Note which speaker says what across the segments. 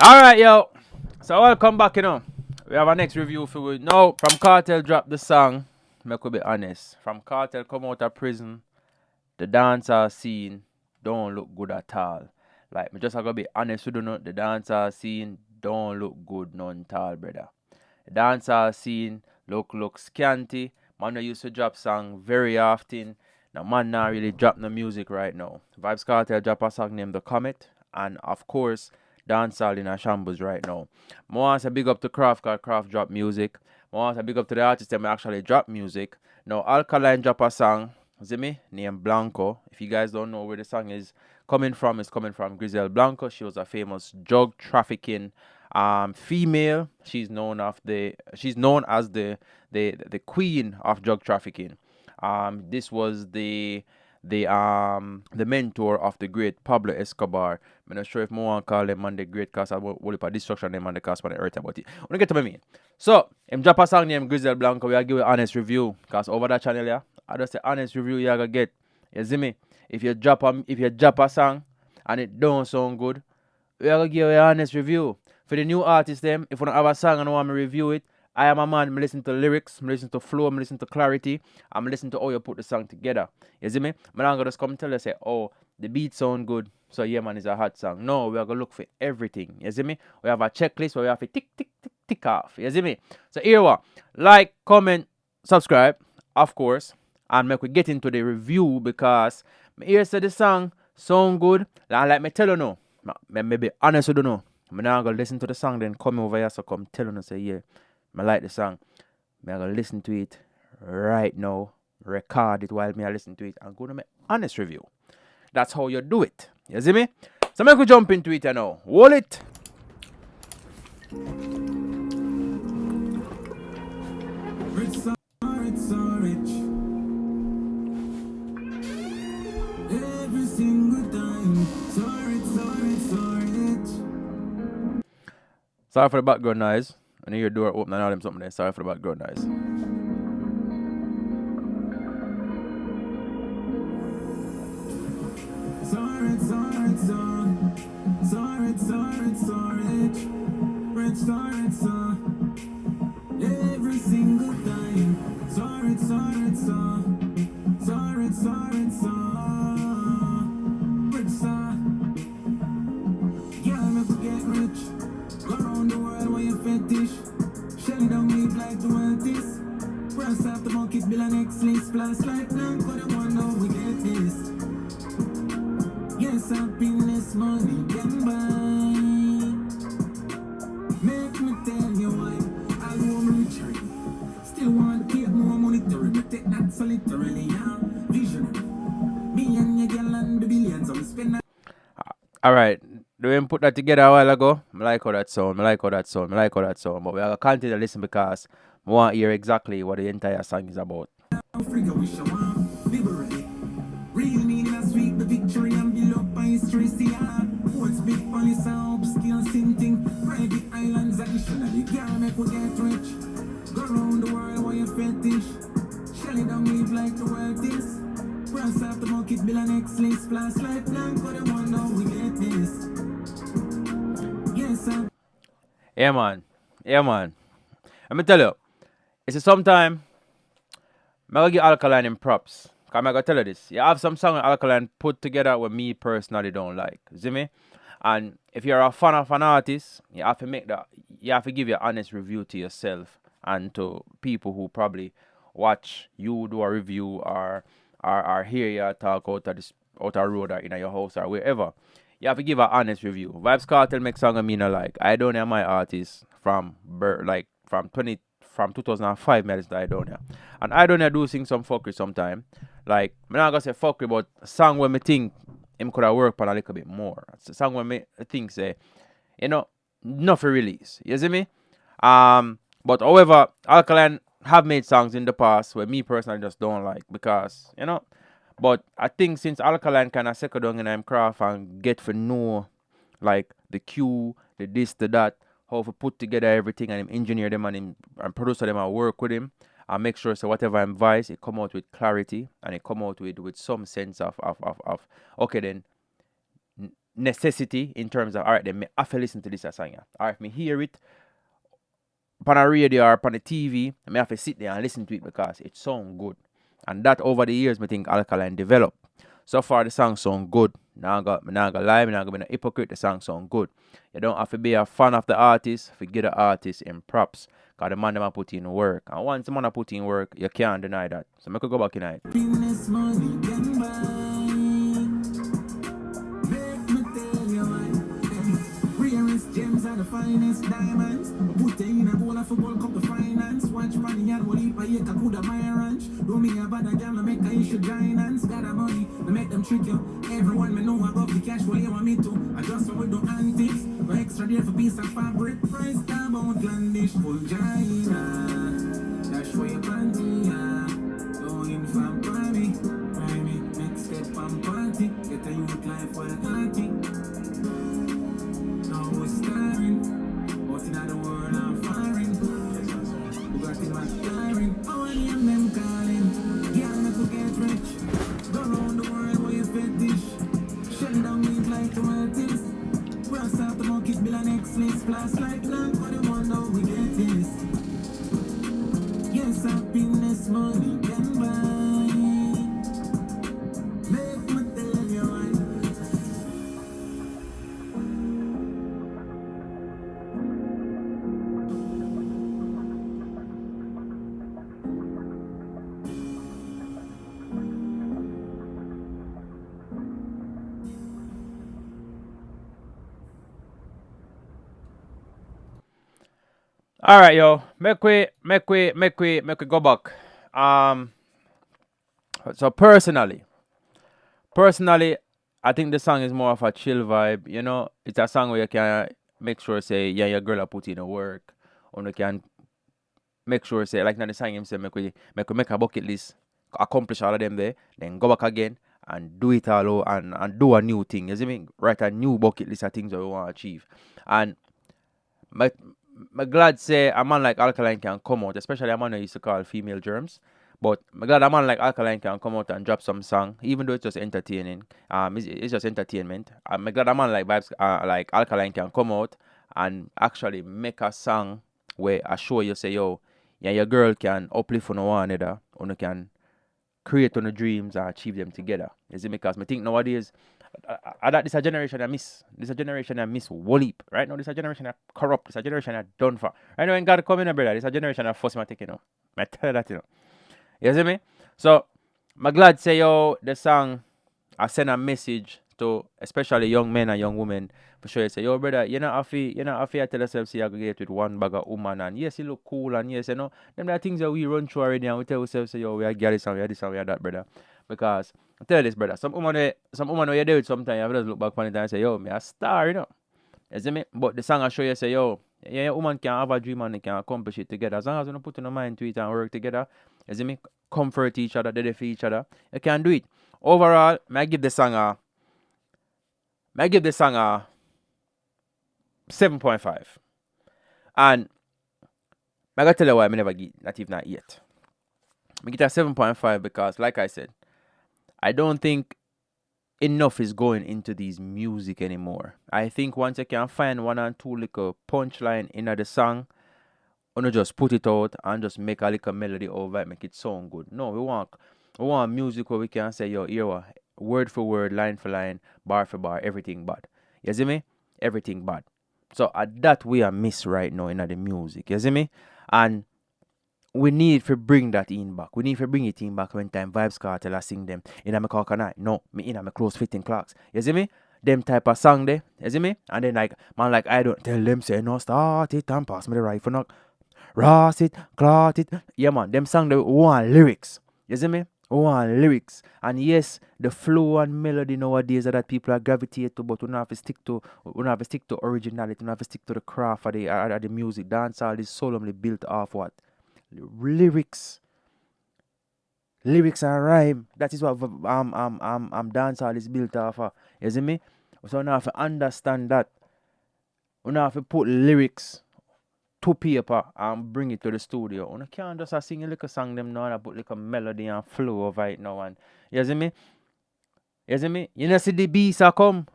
Speaker 1: Alright, yo. So welcome back, We have our next review for you. Now, from Cartel drop the song, make we be honest. From Cartel come out of prison, the dancer scene don't look good at all. Like, me just gotta be honest with you, the dancer scene don't look good none at all, brother. The dancer scene look scanty. Man, I used to drop song very often. Now, man, not really drop no music right now. Vibes Cartel drop a song named The Comet, and of course, dancehall in a shambles right now. I want to big up to Craft, because Craft drop music. I want to big up to the artists that actually drop music. Now, Alkaline drop a song, see me, named Blanco. If you guys don't know where the song is coming from, it's coming from Grizel Blanco. She was a famous drug trafficking female. She's known as the queen of drug trafficking. This was the mentor of the great Pablo Escobar. I'm not sure if more want call them man the great cause I will put destruction them on the cause on the earth about it. When get to me. So him drop a song named Grizel Blanco, we are give you honest review. Cause over that channel, yeah, I just say honest review you gonna get. You see me? If you drop a song and it don't sound good, we are gonna give you an honest review. For the new artists them, if you don't have a song and want me to review it, I am a man, I listen to lyrics, I listen to flow, I listen to clarity, I'm listen to how you put the song together. You see me? I'm not gonna just come tell you say, oh, the beat sound good, so yeah man, it's a hot song. No, we are gonna look for everything. You see me? We have a checklist where we have to tick off. You see me? So here we are. Like, comment, subscribe, of course, and make we get into the review because my ears say the song sound good. And like me tell you no, maybe honest with you know. I'm not gonna listen to the song, then come over here, so come tell you say, yeah, I like the song. I'm gonna listen to it right now, record it while I listen to it, and go to make honest review. That's how you do it. You see me? So make we jump into it now. Hold it. Every single time. Sorry for the background noise. I hear your door open and all them something there. Sorry for the background noise. Every single time. Yeah, I'm to get rich. Go around the world where you fetish. Shelly down leave like the wealthies. Press off the market, bill and X list. Plus like Blanco, the one now we get this. Yes, happiness, money can buy. Make me tell you why. I want richer. Still want to get more monetary. But take that so literally, yeah. Visionary. Me and your girl and the billions I'm spending. Alright, the way we put that together a while ago, I like how that sound, But we are going to continue to listen because I want to hear exactly what the entire song is about. Real meaning a sweet the victory and build up by history. See what's big police and upskill sinting. Private islands additionally. Can't make we get rich. Go around the world while you fetish. Shelly down live like the world is. Press off the market, bill and X list. Plus like Blanco, the one now we get this. Yes, sir. Yeah, man. Let me tell you. It's sometime I'm going to give Alkaline in props. I'm going to tell you this. You have some song Alkaline put together with me personally don't like. See me? And if you're a fan of an artist, you have to give your honest review to yourself and to people who probably watch you do a review or hear you talk out of road or in your house or wherever. You have to give an honest review. Vibes Cartel make song I mean like I don't know my artist from 2005 I listen to I don't know. And I don't know do sing some fuckery sometime. Like I'm not gonna say fuckery, but a song where me think him could have worked on a little bit more. It's a song where me think say, not for release. You see me? But however, Alkaline have made songs in the past where me personally just don't like because, But I think since Alkaline kind of second down in him craft and get for know like the cue, the this, the that, how to put together everything and him engineer them and producer them and work with him and make sure so whatever I'm advise it come out with clarity and it come out with some sense of okay then necessity in terms of, alright, then me have to listen to this song. Yeah. Alright, me hear it on a radio or on the TV, I have to sit there and listen to it because it sounds good. And that over the years, I think Alkaline developed. So far, the song sound good. Now I not gonna lie, I'm not gonna be a hypocrite. The song sound good. You don't have to be a fan of the artist. Forget the artist in props. Cause the man them a put in work. And once the man a put in work, you can't deny that. So I could go back in it. Gems are the finest diamonds. Put in a bowl of football cup of finance. Watch money and will eat by you could have my ranch. Do me a bad again, make a issue giants. Got a money, I make them trick you. Everyone me know I got the cash for you want me to. I just with the antics. Go extra there for piece of fabric. Price tab outlandish. Full giant. Dash for your panty, going from Grammy. Next step on party. Get a youth life for the party. Staring, but in the world I'm firing. Bugatti much firing. Oh, I name them calling. Yeah, I'm to get rich. Go around the world where you fetish. Shut down meat like tomatoes. Brass out the monkeys, bill an X-list. Flash like Blanco, the one how we get this. Yes, happiness, money can buy. Make me tell you why. All right, yo. Make we go back. So personally, I think the song is more of a chill vibe. You know, it's a song where you can make sure say, yeah, your girl a put in the work, or you can make sure say, like now the song him say, make a bucket list, accomplish all of them there, then go back again and do it all over and do a new thing. You see me? Write a new bucket list of things that we want to achieve. And I'm glad say a man like Alkaline can come out, especially a man who used to call female germs. But I'm glad a man like Alkaline can come out and drop some song, even though it's just entertaining. It's just entertainment. I'm glad a man like Vibes, like Alkaline can come out and actually make a song where I show you say, yo, yeah, your girl can uplift on one another, or you can create on the dreams and achieve them together. You see, because I think nowadays, that this a generation I miss. This a generation I miss Wallip. Right now, this a generation that corrupt. This a generation that done for. Right now, when God come in, brother, this a generation that force my take, you know. I tell you that, you know. You see me? So, I'm glad say, yo, the song, I send a message to especially young men and young women for sure. You say, yo, brother, you're not happy, I tell yourself, say, you go get with one bag of woman, and yes, you look cool, and yes, you know, them are things that we run through already, and we tell ourselves, say, yo, we are this and we are this and we are that, brother. Because, I tell you this, brother, some woman when you do it sometimes, you have to look back on it and say, yo, me a star, you know. You see me? But the song I show you, say, yo, yeah, a woman can have a dream and they can accomplish it together. As long as we don't put in our mind to it and work together, you see me? Comfort each other, they for each other, you can do it. Overall, I give the song a 7.5. And I gotta tell you why I never get not even that yet. I get a 7.5 because, like I said, I don't think enough is going into these music anymore. I think once you can find one and two little punchline in the song, you just put it out and just make a little melody over it, make it sound good. No, we want music where we can say, yo, here, word for word, line for line, bar for bar, everything bad. You see me? Everything bad. So that we are miss right now in the music. You see me? And we need to bring that in back. We need to bring it in back when time Vibes Cartel I sing them in my coconut. No, me in my close fitting clocks. You see me? Them type of song there. You see me? And then like man like I don't tell them say no start it and pass me the rifle knock. Ross it, clot it. Yeah man, them song they want lyrics. You see me? Want lyrics. And yes, the flow and melody nowadays that people are gravitate to, but we don't have to stick to originality, we don't have to stick to the craft of the music. Dancehall is solemnly built off what? Lyrics and rhyme. That is what dancehall is built off of. You see me? So now have to understand that. We now have to put lyrics to paper and bring it to the studio. You can't just sing a little song them now and put like a melody and flow over it now. And you see me? You know see the beats are come.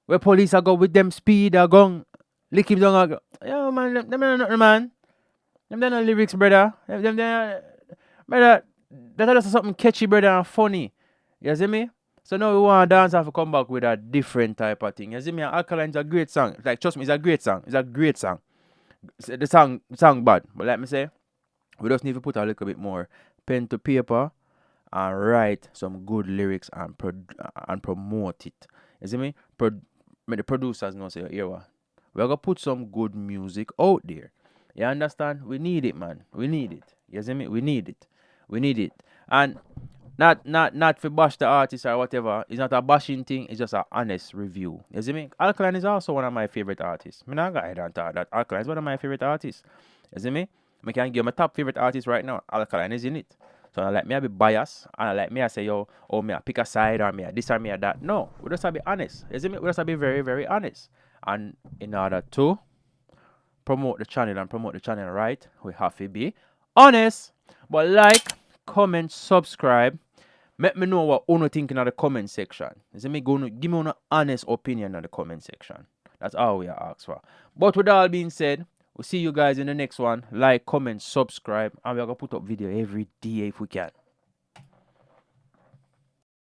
Speaker 1: Where police are go with them speed are gone. Lick him down. Go. Yeah, man, them are nothing, man. Them no lyrics, brother. Brother, that is something catchy, brother, and funny. You see me? So now we want to dance have to come back with a different type of thing. You see me? Alkaline's a great song. Like, trust me, it's a great song. It's a great song. The song bad. But let me say, we just need to put a little bit more pen to paper and write some good lyrics and promote it. You see me? Make the producers know say, here what? We're gonna put some good music out there. You understand? We need it, man. We need it. You see me? We need it. We need it. And not for bash the artist or whatever. It's not a bashing thing. It's just an honest review. You see me? Alkaline is also one of my favorite artists. I not gonna talk that Alkaline is one of my favorite artists. You see me? I can give my top favorite artist right now. Alkaline is in it. So I like me I be biased and I like me I say yo, oh me I pick a side or me I this or me I that. No, we just have to be honest. You see me? We just have to be very, very honest. And in order to promote the channel and promote the channel right, we have to be honest. But like, comment, subscribe. Let me know what you think in the comment section. You see me? Give me an honest opinion in the comment section. That's all we are asked for. But with all being said, we'll see you guys in the next one. Like, comment, subscribe, and we're gonna put up video every day if we can.